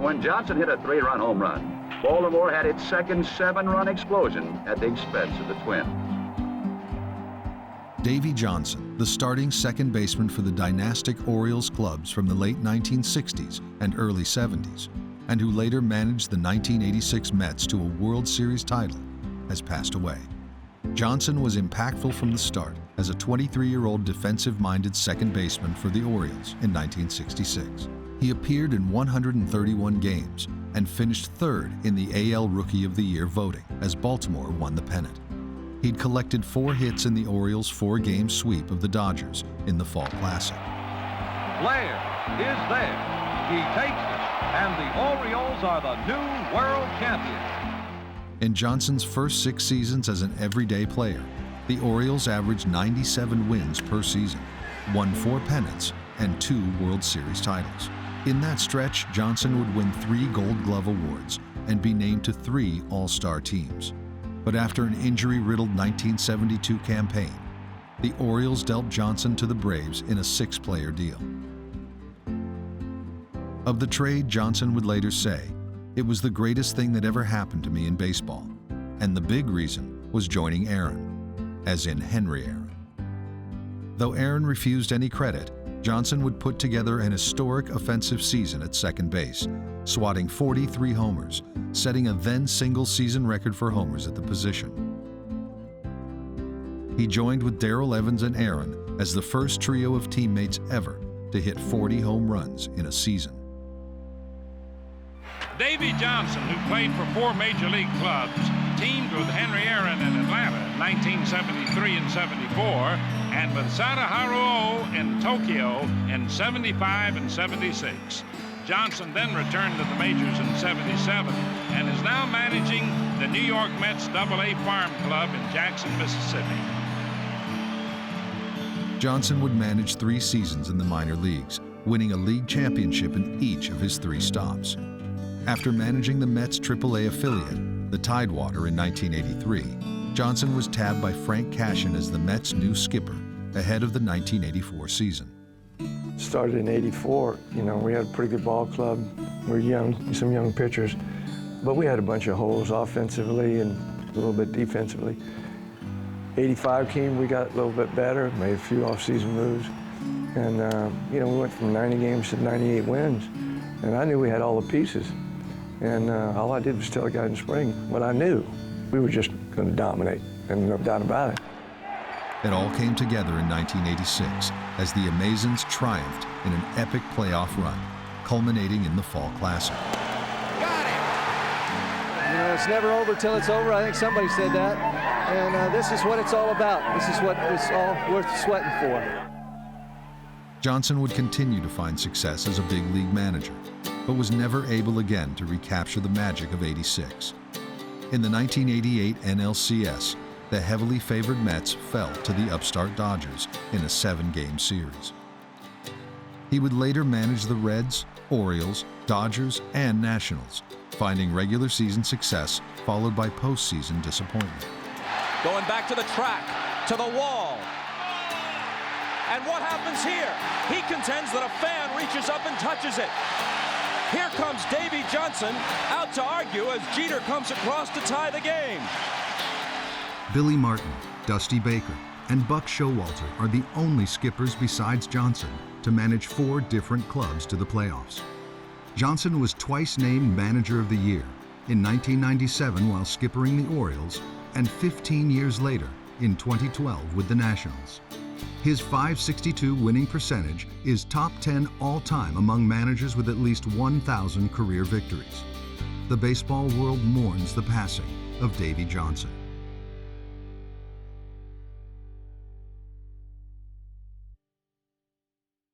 When Johnson hit a 3-run home run, Baltimore had its second 7-run explosion at the expense of the Twins. Davey Johnson, the starting second baseman for the dynastic Orioles clubs from the late 1960s and early 70s, and who later managed the 1986 Mets to a World Series title, has passed away. Johnson was impactful from the start as a 23-year-old defensive-minded second baseman for the Orioles in 1966. He appeared in 131 games and finished third in the AL Rookie of the Year voting as Baltimore won the pennant. He'd collected 4 hits in the Orioles' 4-game sweep of the Dodgers in the Fall Classic. Blair is there. He takes it, and the Orioles are the new world champions. In Johnson's first 6 seasons as an everyday player, the Orioles averaged 97 wins per season, won 4 pennants, and 2 World Series titles. In that stretch, Johnson would win 3 Gold Glove awards and be named to 3 All-Star teams. But after an injury-riddled 1972 campaign, the Orioles dealt Johnson to the Braves in a 6-player deal. Of the trade, Johnson would later say, "It was the greatest thing that ever happened to me in baseball, and the big reason was joining Aaron," as in Henry Aaron. Though Aaron refused any credit, Johnson would put together an historic offensive season at second base, swatting 43 homers, setting a then single-season record for homers at the position. He joined with Darrell Evans and Aaron as the first trio of teammates ever to hit 40 home runs in a season. Davey Johnson, who played for 4 major league clubs, teamed with Henry Aaron in Atlanta in 1973 and 74, and with Sada Haruo in Tokyo in 75 and 76. Johnson then returned to the majors in 77 and is now managing the New York Mets AA Farm Club in Jackson, Mississippi. Johnson would manage 3 seasons in the minor leagues, winning a league championship in each of his 3 stops. After managing the Mets AAA affiliate, the Tidewater, in 1983, Johnson was tabbed by Frank Cashin as the Mets' new skipper ahead of the 1984 season. Started in '84, we had a pretty good ball club. We were young, some young pitchers, but we had a bunch of holes offensively and a little bit defensively. '85 came, we got a little bit better, made a few off-season moves, and we went from 90 games to 98 wins, and I knew we had all the pieces. And all I did was tell the guys in spring what I knew. We were just going to dominate, and no doubt about it. It all came together in 1986 as the Amazons triumphed in an epic playoff run, culminating in the Fall Classic. Got it! It's never over till it's over. I think somebody said that. And this is what it's all about. This is what it's all worth sweating for. Johnson would continue to find success as a big league manager, but was never able again to recapture the magic of '86. In the 1988 NLCS, the heavily favored Mets fell to the upstart Dodgers in a 7-game series. He would later manage the Reds, Orioles, Dodgers, and Nationals, finding regular season success followed by postseason disappointment. Going back to the track, to the wall. And what happens here? He contends that a fan reaches up and touches it. Here comes Davey Johnson out to argue as Jeter comes across to tie the game. Billy Martin, Dusty Baker, and Buck Showalter are the only skippers besides Johnson to manage 4 different clubs to the playoffs. Johnson was twice named Manager of the Year, in 1997 while skippering the Orioles, and 15 years later in 2012 with the Nationals. His .562 winning percentage is top 10 all-time among managers with at least 1,000 career victories. The baseball world mourns the passing of Davey Johnson.